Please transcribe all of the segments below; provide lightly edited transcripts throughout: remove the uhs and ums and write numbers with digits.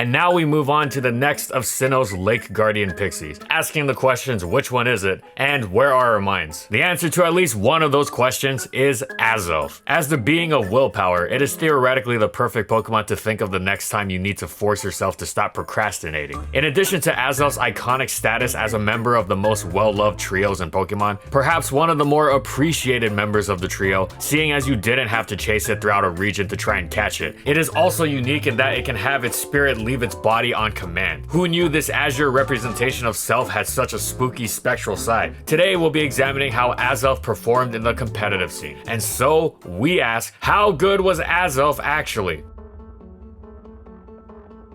And now we move on to the next of Sinnoh's Lake Guardian Pixies, asking the questions which one is it, and where are our minds? The answer to at least one of those questions is Azelf. As the being of willpower, it is theoretically the perfect Pokemon to think of the next time you need to force yourself to stop procrastinating. In addition to Azelf's iconic status as a member of the most well-loved trios in Pokemon, perhaps one of the more appreciated members of the trio, seeing as you didn't have to chase it throughout a region to try and catch it. It is also unique in that it can have its spirit leave its body on command. Who knew this azure representation of self had such a spooky spectral side? Today we'll be examining how Azelf performed in the competitive scene. And so, we ask, how good was Azelf actually?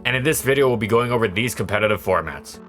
And in this video we'll be going over these competitive formats.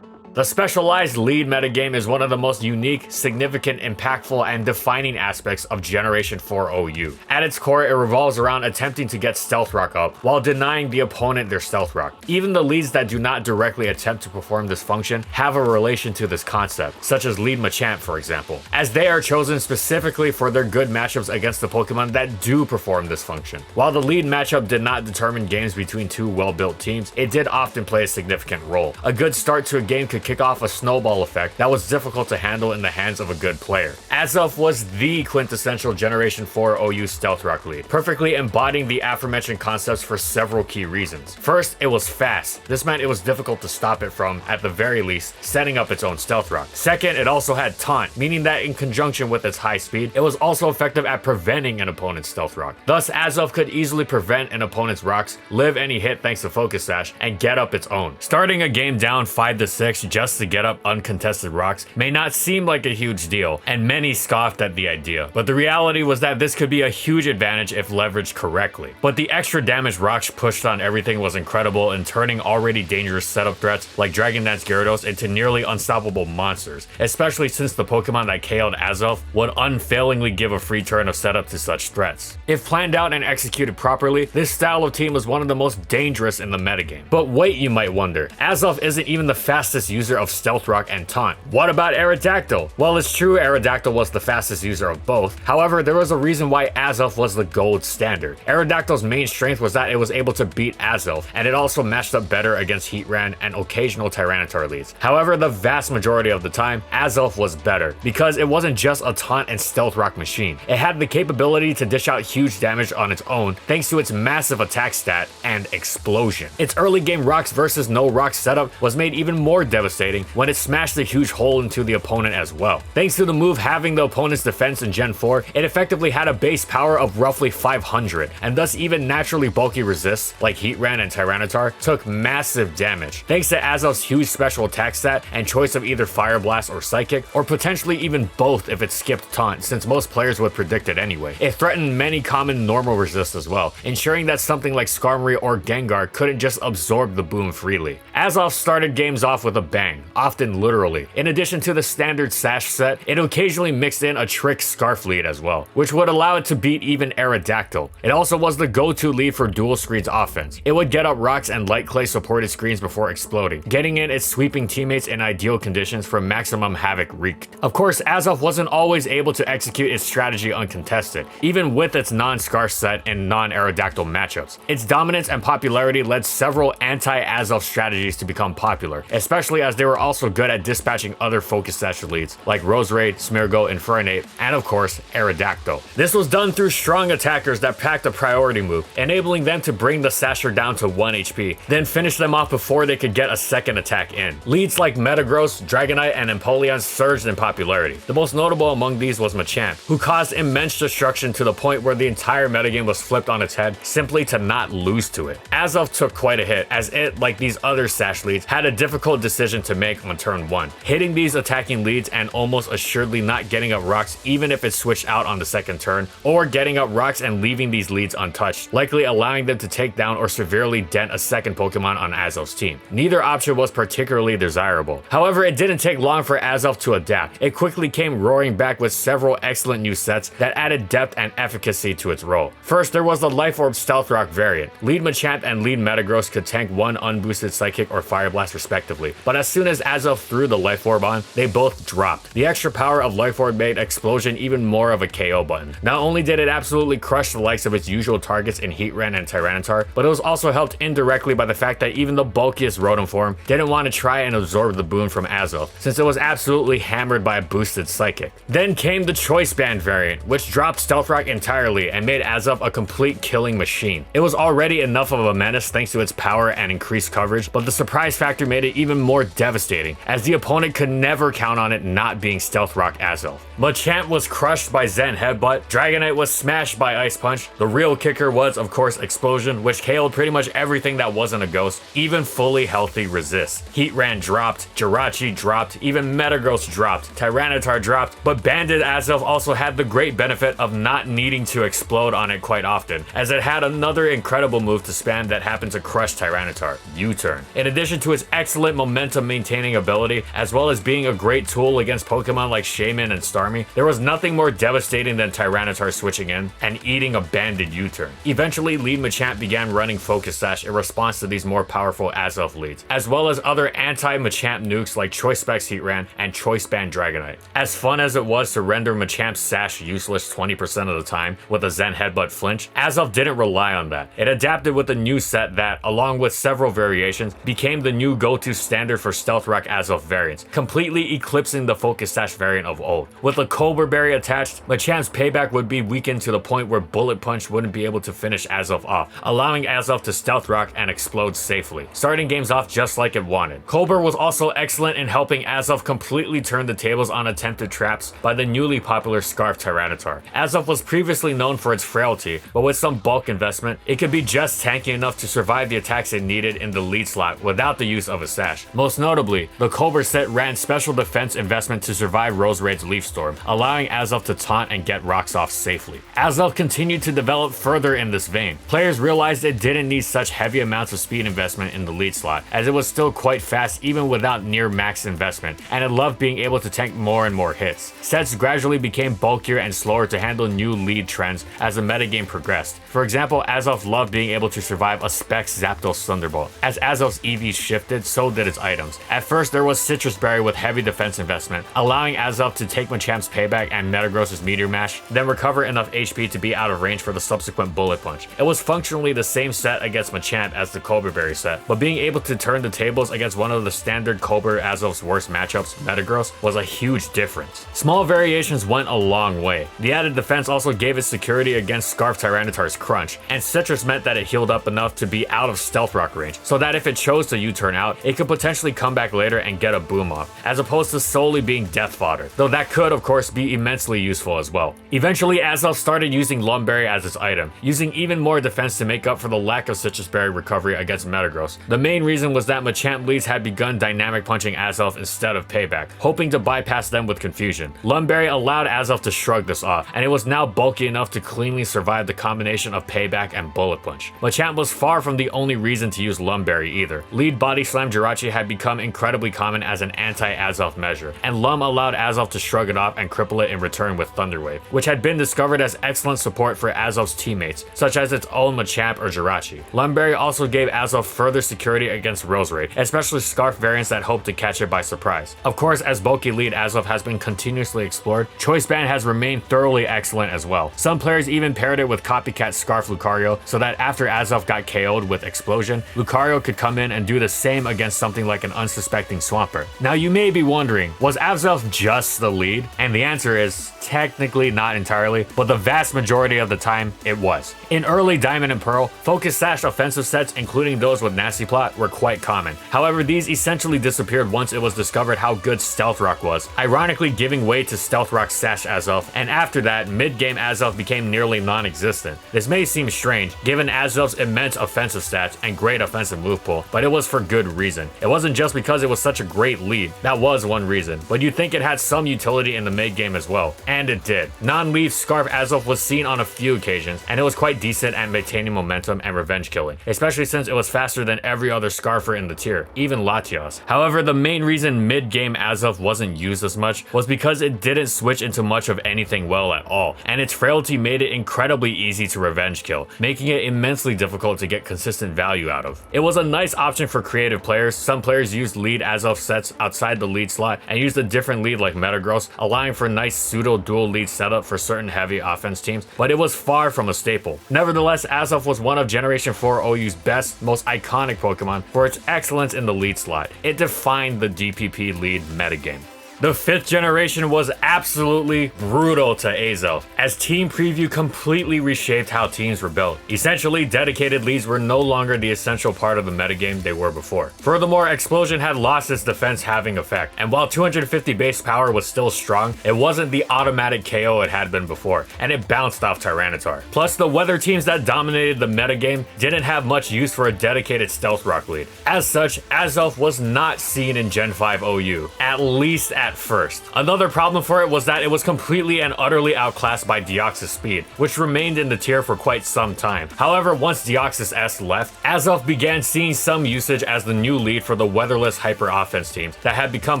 The specialized lead metagame is one of the most unique, significant, impactful, and defining aspects of Generation 4 OU. At its core, it revolves around attempting to get Stealth Rock up, while denying the opponent their Stealth Rock. Even the leads that do not directly attempt to perform this function have a relation to this concept, such as Lead Machamp for example, as they are chosen specifically for their good matchups against the Pokemon that do perform this function. While the lead matchup did not determine games between two well-built teams, it did often play a significant role. A good start to a game could kick off a snowball effect that was difficult to handle in the hands of a good player. Azelf was the quintessential Generation 4 OU Stealth Rock lead, perfectly embodying the aforementioned concepts for several key reasons. First, it was fast. This meant it was difficult to stop it from, at the very least, setting up its own Stealth Rock. Second, it also had Taunt, meaning that in conjunction with its high speed, it was also effective at preventing an opponent's Stealth Rock. Thus, Azelf could easily prevent an opponent's rocks, live any hit thanks to Focus Sash, and get up its own. Starting a game down 5-6 just to get up uncontested rocks may not seem like a huge deal, and many scoffed at the idea. But the reality was that this could be a huge advantage if leveraged correctly. But the extra damage rocks pushed on everything was incredible in turning already dangerous setup threats like Dragon Dance Gyarados into nearly unstoppable monsters, especially since the Pokemon that KO'd Azelf would unfailingly give a free turn of setup to such threats. If planned out and executed properly, this style of team was one of the most dangerous in the metagame. But wait, you might wonder, Azelf isn't even the fastest user of Stealth Rock and Taunt. What about Aerodactyl? Well, it's true Aerodactyl was the fastest user of both. However, there was a reason why Azelf was the gold standard. Aerodactyl's main strength was that it was able to beat Azelf, and it also matched up better against Heatran and occasional Tyranitar leads. However, the vast majority of the time, Azelf was better, because it wasn't just a Taunt and Stealth Rock machine. It had the capability to dish out huge damage on its own, thanks to its massive attack stat and explosion. Its early game rocks versus no rocks setup was made even more devastating when it smashed a huge hole into the opponent as well. Thanks to the move having the opponent's defense in Gen 4, it effectively had a base power of roughly 500, and thus even naturally bulky resists, like Heatran and Tyranitar, took massive damage. Thanks to Azelf's huge special attack stat and choice of either Fire Blast or Psychic, or potentially even both if it skipped Taunt, since most players would predict it anyway. It threatened many common normal resists as well, ensuring that something like Skarmory or Gengar couldn't just absorb the boom freely. Azelf started games off with a bang, often literally. In addition to the standard Sash set, it occasionally mixed in a Trick Scarf lead as well, which would allow it to beat even Aerodactyl. It also was the go-to lead for dual screens offense. It would get up rocks and Light Clay supported screens before exploding, getting in its sweeping teammates in ideal conditions for maximum havoc wreaked. Of course, Azelf wasn't always able to execute its strategy uncontested, even with its non-Scarf set and non-Aerodactyl matchups. Its dominance and popularity led several anti-Azelf strategies to become popular, especially as they were also good at dispatching other Focus Sash leads like Roserade, Smeargle, Infernape, and of course, Aerodactyl. This was done through strong attackers that packed a priority move, enabling them to bring the Sasher down to 1 HP, then finish them off before they could get a second attack in. Leads like Metagross, Dragonite, and Empoleon surged in popularity. The most notable among these was Machamp, who caused immense destruction to the point where the entire metagame was flipped on its head simply to not lose to it. Azelf took quite a hit, as it, like these other Sash leads, had a difficult decision to make on turn 1. Hitting these attacking leads and almost assuredly not getting up rocks even if it switched out on the second turn, or getting up rocks and leaving these leads untouched, likely allowing them to take down or severely dent a second Pokemon on Azelf's team. Neither option was particularly desirable. However, it didn't take long for Azelf to adapt. It quickly came roaring back with several excellent new sets that added depth and efficacy to its role. First, there was the Life Orb Stealth Rock variant. Lead Machamp and Lead Metagross could tank one unboosted Psychic or Fire Blast respectively, but as as soon as Azelf threw the Life Orb on, they both dropped. The extra power of Life Orb made Explosion even more of a KO button. Not only did it absolutely crush the likes of its usual targets in Heatran and Tyranitar, but it was also helped indirectly by the fact that even the bulkiest Rotom form didn't want to try and absorb the boon from Azelf, since it was absolutely hammered by a boosted Psychic. Then came the Choice Band variant, which dropped Stealth Rock entirely and made Azelf a complete killing machine. It was already enough of a menace thanks to its power and increased coverage, but the surprise factor made it even more devastating, as the opponent could never count on it not being Stealth Rock Azelf. Machamp was crushed by Zen Headbutt, Dragonite was smashed by Ice Punch, the real kicker was of course Explosion, which KO'd pretty much everything that wasn't a ghost, even fully healthy Resist. Heatran dropped, Jirachi dropped, even Metagross dropped, Tyranitar dropped, but Banded Azelf also had the great benefit of not needing to explode on it quite often, as it had another incredible move to spam that happened to crush Tyranitar, U-Turn. In addition to its excellent momentum maintaining ability, as well as being a great tool against Pokemon like Shaymin and Starmie, there was nothing more devastating than Tyranitar switching in and eating a Banded U-Turn. Eventually, Lead Machamp began running Focus Sash in response to these more powerful Azelf leads, as well as other anti-Machamp nukes like Choice Specs Heatran and Choice Band Dragonite. As fun as it was to render Machamp's Sash useless 20% of the time with a Zen Headbutt flinch, Azelf didn't rely on that. It adapted with a new set that, along with several variations, became the new go-to standard for Stealth Rock Azelf variants, completely eclipsing the Focus Sash variant of old. With a Cobra Berry attached, Machamp's payback would be weakened to the point where Bullet Punch wouldn't be able to finish Azelf off, allowing Azelf to Stealth Rock and explode safely, starting games off just like it wanted. Cobra was also excellent in helping Azelf completely turn the tables on attempted traps by the newly popular Scarf Tyranitar. Azelf was previously known for its frailty, but with some bulk investment, it could be just tanky enough to survive the attacks it needed in the lead slot without the use of a Sash. Most notably, the Cobra set ran special defense investment to survive Roserade's Leaf Storm, allowing Azelf to taunt and get rocks off safely. Azelf continued to develop further in this vein. Players realized it didn't need such heavy amounts of speed investment in the lead slot, as it was still quite fast even without near max investment, and it loved being able to tank more and more hits. Sets gradually became bulkier and slower to handle new lead trends as the metagame progressed. For example, Azelf loved being able to survive a Specs Zapdos Thunderbolt. As Azelf's EV shifted, so did its items. At first, there was Citrus Berry with heavy defense investment, allowing Azelf to take Machamp's payback and Metagross's Meteor Mash, then recover enough HP to be out of range for the subsequent Bullet Punch. It was functionally the same set against Machamp as the Cobra Berry set, but being able to turn the tables against one of the standard Cobra Azelf's worst matchups, Metagross, was a huge difference. Small variations went a long way. The added defense also gave it security against Scarf Tyranitar's Crunch, and Citrus meant that it healed up enough to be out of Stealth Rock range, so that if it chose to U-turn out, it could potentially come back later and get a boom off, as opposed to solely being death fodder, though that could of course be immensely useful as well. Eventually, Azelf started using Lumberry as its item, using even more defense to make up for the lack of Citrus Berry recovery against Metagross. The main reason was that Machamp leads had begun dynamic punching Azelf instead of payback, hoping to bypass them with confusion. Lumberry allowed Azelf to shrug this off, and it was now bulky enough to cleanly survive the combination of payback and bullet punch. Machamp was far from the only reason to use Lumberry either. Lead Body Slam Jirachi had become incredibly common as an anti-Azelf measure, and Lum allowed Azelf to shrug it off and cripple it in return with Thunder Wave, which had been discovered as excellent support for Azelf's teammates, such as its own Machamp or Jirachi. Lumberry also gave Azelf further security against Roserade, especially Scarf variants that hoped to catch it by surprise. Of course, as bulky lead Azelf has been continuously explored, Choice Band has remained thoroughly excellent as well. Some players even paired it with copycat Scarf Lucario, so that after Azelf got KO'd with Explosion, Lucario could come in and do the same against something like an unsuspecting Swampert. Now you may be wondering, was Azelf just the lead? And the answer is technically not entirely, but the vast majority of the time it was. In early Diamond and Pearl, Focus Sash offensive sets, including those with Nasty Plot, were quite common. However, these essentially disappeared once it was discovered how good Stealth Rock was, ironically giving way to Stealth Rock Sash Azelf, and after that, mid-game Azelf became nearly non-existent. This may seem strange, given Azelf's immense offensive stats and great offensive move pool, but it was for good reason. It wasn't just because it was such a great lead. That was one reason, but you'd think it had some utility in the mid-game as well, and it did. Non-leaf Scarf Azelf was seen on a few occasions, and it was quite decent at maintaining momentum and revenge killing, especially since it was faster than every other Scarfer in the tier, even Latios. However, the main reason mid-game Azelf wasn't used as much was because it didn't switch into much of anything well at all, and its frailty made it incredibly easy to revenge kill, making it immensely difficult to get consistent value out of. It was a nice option for creative players. Some players used lead Azelf sets outside the lead slot and used a different lead like Metagross, allowing for nice pseudo-dual lead setup for certain heavy offense teams, but it was far from a staple. Nevertheless, Azelf was one of Generation 4 OU's best, most iconic Pokemon for its excellence in the lead slot. It defined the DPP lead metagame. The 5th generation was absolutely brutal to Azelf, as Team Preview completely reshaped how teams were built. Essentially, dedicated leads were no longer the essential part of the metagame they were before. Furthermore, Explosion had lost its defense having effect, and while 250 base power was still strong, it wasn't the automatic KO it had been before, and it bounced off Tyranitar. Plus, the weather teams that dominated the metagame didn't have much use for a dedicated Stealth Rock lead. As such, Azelf was not seen in Gen 5 OU, at least at first. Another problem for it was that it was completely and utterly outclassed by Deoxys Speed, which remained in the tier for quite some time. However, once Deoxys S left, Azelf began seeing some usage as the new lead for the weatherless hyper offense teams that had become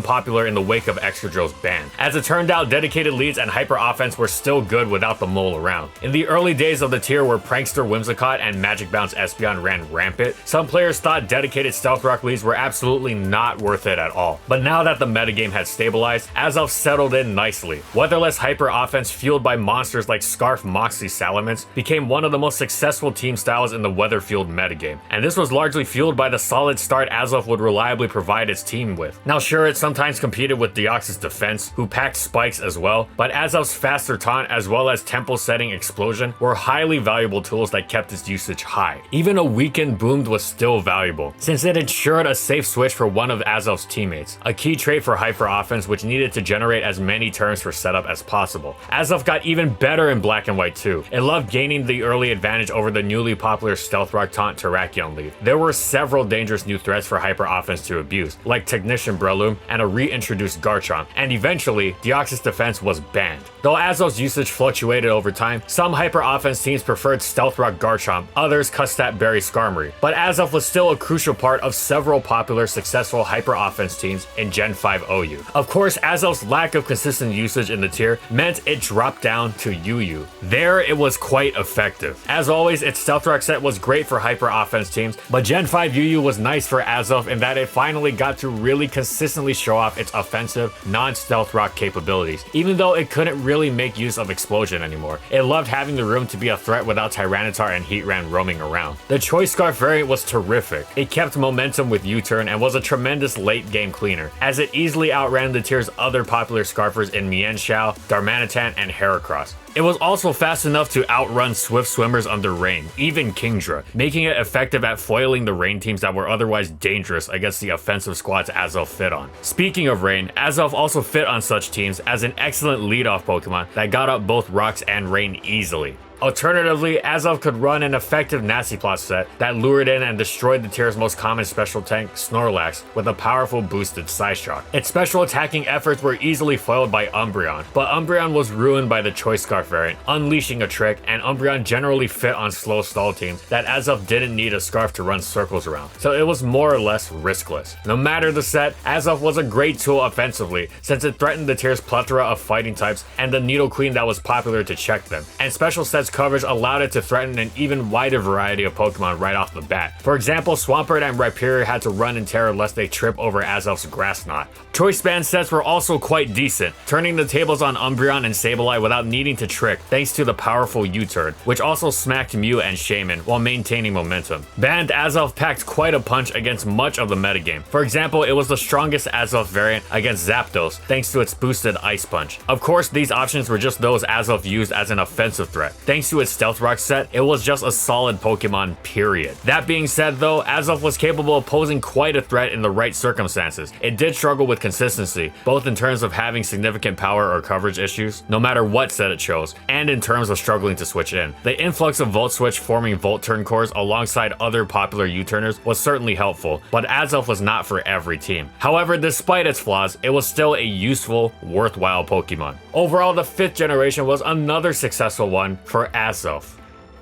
popular in the wake of Excadrill's ban. As it turned out, dedicated leads and hyper offense were still good without the mole around. In the early days of the tier where Prankster Whimsicott and Magic Bounce Espeon ran rampant, some players thought dedicated Stealth Rock leads were absolutely not worth it at all. But now that the metagame had stabilized, Azelf settled in nicely. Weatherless hyper offense fueled by monsters like Scarf Moxie Salamence became one of the most successful team styles in the weather-fueled metagame, and this was largely fueled by the solid start Azelf would reliably provide its team with. Now sure, it sometimes competed with Deoxys Defense, who packed spikes as well, but Azelf's faster taunt as well as tempo setting Explosion were highly valuable tools that kept its usage high. Even a weakened Boomed was still valuable, since it ensured a safe switch for one of Azelf's teammates, a key trait for hyper offense which needed to generate as many turns for setup as possible. Azelf got even better in Black and White too. It loved gaining the early advantage over the newly popular Stealth Rock taunt Terrakion lead. There were several dangerous new threats for hyper offense to abuse, like Technician Breloom and a reintroduced Garchomp, and eventually Deoxys Defense was banned. Though Azelf's usage fluctuated over time, some hyper offense teams preferred Stealth Rock Garchomp, others Custat Berry Skarmory, but Azelf was still a crucial part of several popular successful hyper offense teams in Gen 5 OU. Of course, Azelf's lack of consistent usage in the tier meant it dropped down to UU. There, it was quite effective. As always, its Stealth Rock set was great for hyper offense teams, but Gen 5 UU was nice for Azelf in that it finally got to really consistently show off its offensive, non-Stealth Rock capabilities, even though it couldn't really make use of Explosion anymore. It loved having the room to be a threat without Tyranitar and Heatran roaming around. The Choice Scarf variant was terrific. It kept momentum with U-turn and was a tremendous late game cleaner, as it easily outran the tier's other popular Scarfers in Mienshao, Darmanitan, and Heracross. It was also fast enough to outrun swift swimmers under rain, even Kingdra, making it effective at foiling the rain teams that were otherwise dangerous against the offensive squads Azelf fit on. Speaking of rain, Azelf also fit on such teams as an excellent leadoff Pokemon that got up both rocks and rain easily. Alternatively, Azelf could run an effective Nasty Plot set that lured in and destroyed the tier's most common special tank, Snorlax, with a powerful boosted Psyshock. Its special attacking efforts were easily foiled by Umbreon, but Umbreon was ruined by the Choice Scarf variant, unleashing a trick, and Umbreon generally fit on slow stall teams that Azelf didn't need a Scarf to run circles around, so it was more or less riskless. No matter the set, Azelf was a great tool offensively, since it threatened the tier's plethora of fighting types and the Needle Queen that was popular to check them, and special sets coverage allowed it to threaten an even wider variety of Pokemon right off the bat. For example, Swampert and Rhyperior had to run in terror lest they trip over Azelf's Grass Knot. Choice Band sets were also quite decent, turning the tables on Umbreon and Sableye without needing to trick thanks to the powerful U-turn, which also smacked Mew and Shaman while maintaining momentum. Banned Azelf packed quite a punch against much of the metagame. For example, it was the strongest Azelf variant against Zapdos thanks to its boosted Ice Punch. Of course, these options were just those Azelf used as an offensive threat. Thanks to its Stealth Rock set, it was just a solid Pokemon, period. That being said though, Azelf was capable of posing quite a threat in the right circumstances. It did struggle with consistency, both in terms of having significant power or coverage issues, no matter what set it chose, and in terms of struggling to switch in. The influx of Volt Switch forming Volt Turn cores alongside other popular U-turners was certainly helpful, but Azelf was not for every team. However, despite its flaws, it was still a useful, worthwhile Pokemon. Overall, the 5th generation was another successful one for Azelf.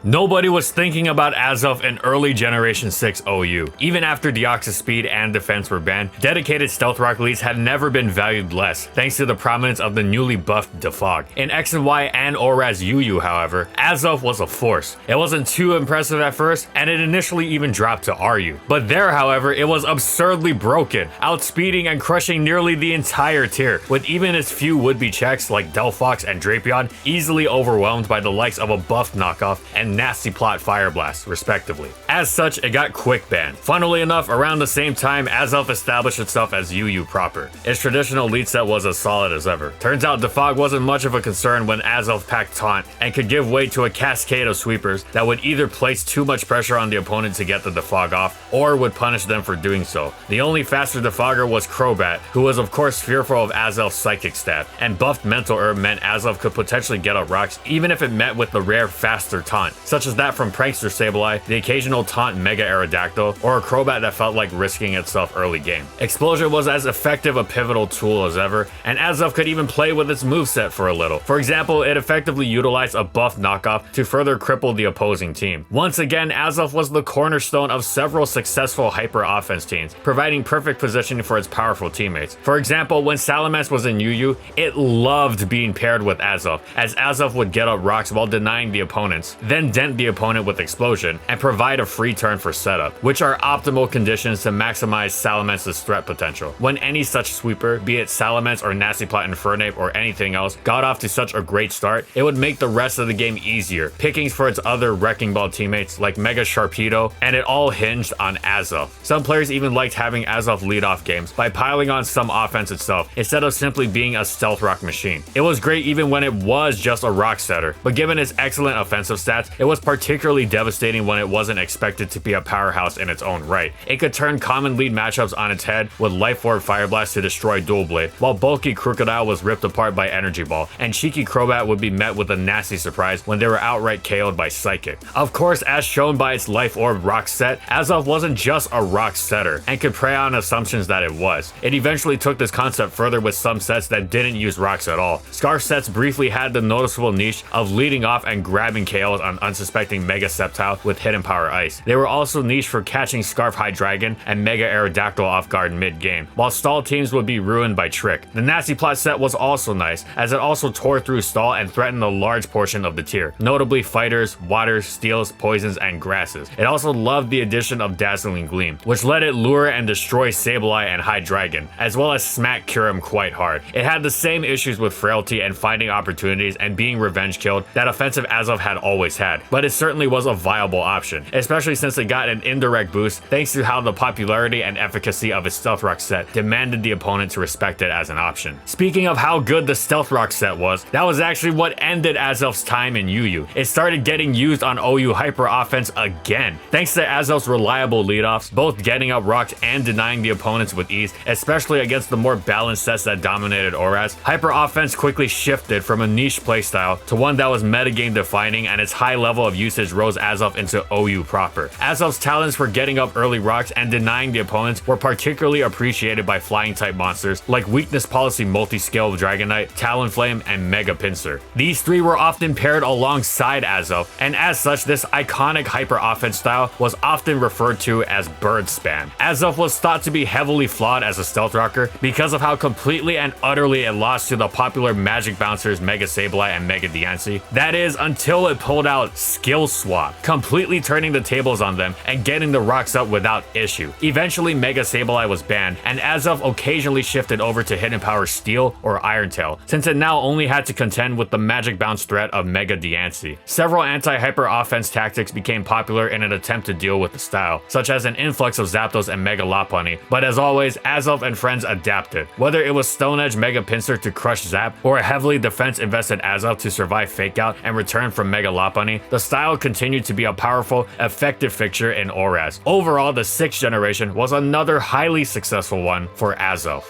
Nobody was thinking about Azelf in early Generation 6 OU. Even after Deoxys speed and defense were banned, dedicated stealth rock leads had never been valued less, thanks to the prominence of the newly buffed Defog. In X and Y and ORAS UU, however, Azelf was a force. It wasn't too impressive at first, and it initially even dropped to RU. But there, however, it was absurdly broken, outspeeding and crushing nearly the entire tier, with even its few would-be checks like Delphox and Drapion easily overwhelmed by the likes of a buffed knockoff and Nasty Plot Fire Blast, respectively. As such, it got quick banned. Funnily enough, around the same time, Azelf established itself as UU proper. Its traditional lead set was as solid as ever. Turns out Defog wasn't much of a concern when Azelf packed Taunt and could give way to a cascade of sweepers that would either place too much pressure on the opponent to get the Defog off, or would punish them for doing so. The only faster Defogger was Crobat, who was of course fearful of Azelf's Psychic Stab, and buffed Mental Herb meant Azelf could potentially get up rocks even if it met with the rare faster Taunt, such as that from Prankster Sableye, the occasional Taunt Mega Aerodactyl, or a Crobat that felt like risking itself early game. Explosion was as effective a pivotal tool as ever, and Azelf could even play with its moveset for a little. For example, it effectively utilized a buff knockoff to further cripple the opposing team. Once again, Azelf was the cornerstone of several successful hyper offense teams, providing perfect positioning for its powerful teammates. For example, when Salamence was in UU, it loved being paired with Azelf, as Azelf would get up rocks while denying the opponents, then dent the opponent with Explosion, and provide a free turn for setup, which are optimal conditions to maximize Salamence's threat potential. When any such sweeper, be it Salamence or Nasty Plot Infernape or anything else, got off to such a great start, it would make the rest of the game easier, pickings for its other Wrecking Ball teammates like Mega Sharpedo, and it all hinged on Azelf. Some players even liked having Azelf lead off games by piling on some offense itself, instead of simply being a stealth rock machine. It was great even when it was just a rock setter, but given its excellent offensive stats, it was particularly devastating when it wasn't expected to be a powerhouse in its own right. It could turn common lead matchups on its head with Life Orb Fire Blast to destroy Dual Blade, while bulky Crocodile was ripped apart by Energy Ball, and cheeky Crobat would be met with a nasty surprise when they were outright KO'd by Psychic. Of course, as shown by its Life Orb rock set, Azelf wasn't just a rock setter, and could prey on assumptions that it was. It eventually took this concept further with some sets that didn't use rocks at all. Scarf sets briefly had the noticeable niche of leading off and grabbing KOs on unsuspecting Mega Sceptile with Hidden Power Ice. They were also niche for catching Scarf Hydreigon and Mega Aerodactyl off guard mid-game, while stall teams would be ruined by Trick. The Nasty Plot set was also nice, as it also tore through stall and threatened a large portion of the tier, notably fighters, waters, steels, poisons, and grasses. It also loved the addition of Dazzling Gleam, which let it lure and destroy Sableye and Hydreigon, as well as smack Kyurem quite hard. It had the same issues with frailty and finding opportunities and being revenge killed that offensive Azelf had always had, but it certainly was a viable option, especially since it got an indirect boost thanks to how the popularity and efficacy of its Stealth Rock set demanded the opponent to respect it as an option. Speaking of how good the Stealth Rock set was, that was actually what ended Azelf's time in UU. It started getting used on OU hyper offense again, thanks to Azelf's reliable leadoffs, both getting up rocks and denying the opponents with ease, especially against the more balanced sets that dominated ORAS. Hyper offense quickly shifted from a niche playstyle to one that was metagame defining, and its high level of usage rose Azelf into OU proper. Azelf's talents for getting up early rocks and denying the opponents were particularly appreciated by flying type monsters like Weakness Policy Multi-Scale Dragonite, Talonflame, and Mega Pinsir. These three were often paired alongside Azelf, and as such, this iconic hyper offense style was often referred to as Bird Spam. Azelf was thought to be heavily flawed as a stealth rocker because of how completely and utterly it lost to the popular Magic Bouncers Mega Sableye and Mega Diancie. That is, until it pulled out Skill Swap, completely turning the tables on them and getting the rocks up without issue. Eventually, Mega Sableye was banned, and Azelf occasionally shifted over to Hidden Power Steel or Iron Tail, since it now only had to contend with the Magic Bounce threat of Mega Diancie. Several anti-hyper offense tactics became popular in an attempt to deal with the style, such as an influx of Zapdos and Mega Lopunny, but as always, Azelf and friends adapted. Whether it was Stone Edge Mega Pinsir to crush Zap, or a heavily defense-invested Azelf to survive Fake Out and return from Mega Lopunny, the style continued to be a powerful, effective fixture in ORAS. Overall, the 6th generation was another highly successful one for Azelf.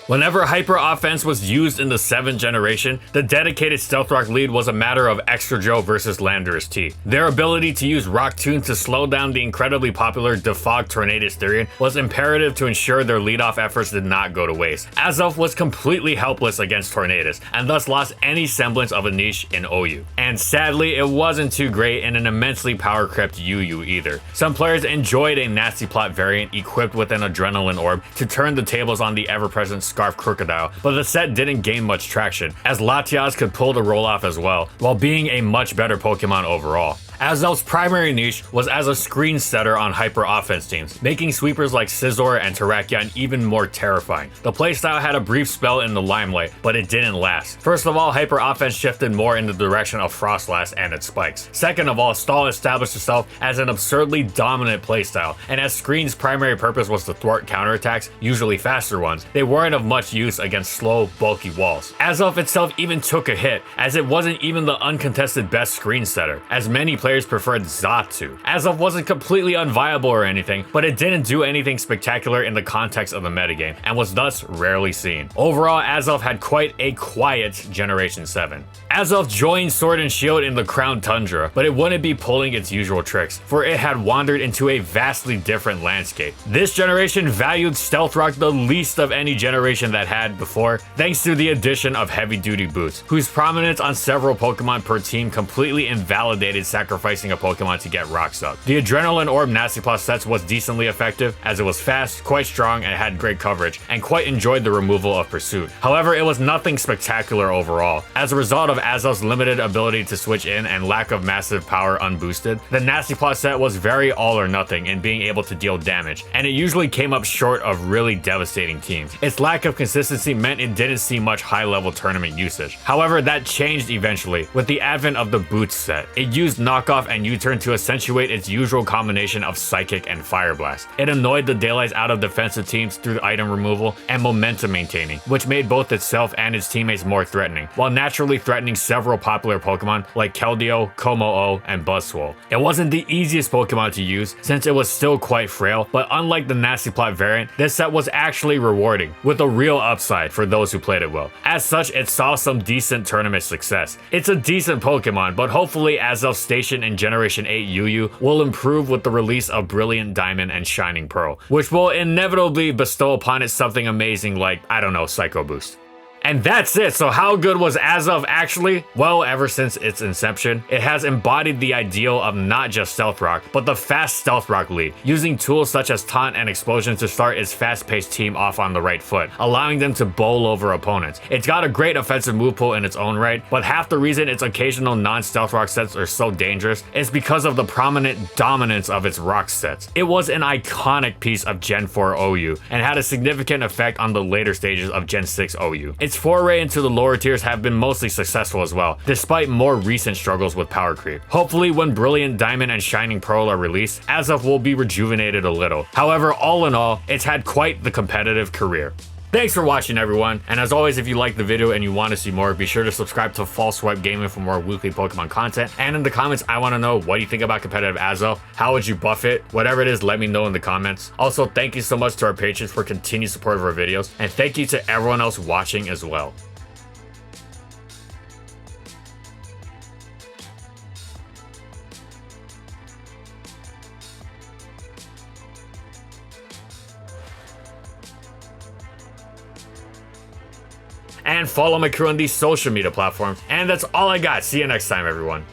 Whenever Hyper Offense was used in the 7th generation, the dedicated Stealth Rock lead was a matter of Extra Joe versus Landorus T. Their ability to use Rock Tomb to slow down the incredibly popular Defog Tornadus Therian was imperative to ensure their leadoff efforts did not go to waste. Azelf was completely helpless against Tornadus, and thus lost any semblance of a niche in OU. And sadly, it wasn't too great in an immensely power-crept UU either. Some players enjoyed a nasty plot variant equipped with an Adrenaline Orb to turn the tables on the ever-present Scarf Crocodile, but the set didn't gain much traction, as Latias could pull the roll off as well, while being a much better Pokemon overall. Azelf's primary niche was as a screen setter on Hyper Offense teams, making sweepers like Scizor and Terrakion even more terrifying. The playstyle had a brief spell in the limelight, but it didn't last. First of all, Hyper Offense shifted more in the direction of Frostlass and its spikes. Second of all, Stall established itself as an absurdly dominant playstyle, and as Screen's primary purpose was to thwart counterattacks, usually faster ones, they weren't of much use against slow, bulky walls. Azelf itself even took a hit, as it wasn't even the uncontested best screen setter, as many players preferred Zatu. Azelf wasn't completely unviable or anything, but it didn't do anything spectacular in the context of the metagame, and was thus rarely seen. Overall, Azelf had quite a quiet Generation 7. Azelf joined Sword and Shield in the Crown Tundra, but it wouldn't be pulling its usual tricks, for it had wandered into a vastly different landscape. This generation valued Stealth Rock the least of any generation that had before, thanks to the addition of heavy-duty boots, whose prominence on several Pokemon per team completely invalidated sacrificing a Pokemon to get Rock Sucked. The Adrenaline Orb Nasty Plot sets was decently effective, as it was fast, quite strong, and had great coverage, and quite enjoyed the removal of Pursuit. However, it was nothing spectacular overall. As a result of Azelf's limited ability to switch in and lack of massive power unboosted, the Nasty Plot set was very all or nothing in being able to deal damage, and it usually came up short of really devastating teams. Its lack of consistency meant it didn't see much high-level tournament usage. However, that changed eventually with the advent of the Boots set. It used Knockoff and U-Turn to accentuate its usual combination of Psychic and Fire Blast. It annoyed the daylights out of defensive teams through item removal and momentum maintaining, which made both itself and its teammates more threatening, while naturally threatening several popular Pokemon like Keldeo, Kommo-o, and Buzzwole. It wasn't the easiest Pokemon to use, since it was still quite frail, but unlike the Nasty Plot variant, this set was actually rewarding, with a real upside for those who played it well. As such, it saw some decent tournament success. It's a decent Pokemon, but hopefully Azelf's station in Generation 8 UU will improve with the release of Brilliant Diamond and Shining Pearl, which will inevitably bestow upon it something amazing like, I don't know, Psycho Boost. And that's it. So how good was Azelf actually? Well, ever since its inception, it has embodied the ideal of not just Stealth Rock, but the fast Stealth Rock lead, using tools such as Taunt and Explosion to start its fast-paced team off on the right foot, allowing them to bowl over opponents. It's got a great offensive move pool in its own right, but half the reason its occasional non-Stealth Rock sets are so dangerous is because of the prominent dominance of its Rock sets. It was an iconic piece of Gen 4 OU, and had a significant effect on the later stages of Gen 6 OU. Its foray into the lower tiers have been mostly successful as well, despite more recent struggles with power creep. Hopefully, when Brilliant Diamond and Shining Pearl are released, Azelf will be rejuvenated a little. However, all in all, it's had quite the competitive career. Thanks for watching, everyone, and as always, if you liked the video and you want to see more, be sure to subscribe to False Swipe Gaming for more weekly Pokemon content. And in the comments, I want to know, what do you think about competitive Azelf? How would you buff it? Whatever it is, let me know in the comments. Also, thank you so much to our patrons for continued support of our videos, and thank you to everyone else watching as well. And follow my crew on these social media platforms. And that's all I got. See you next time, everyone.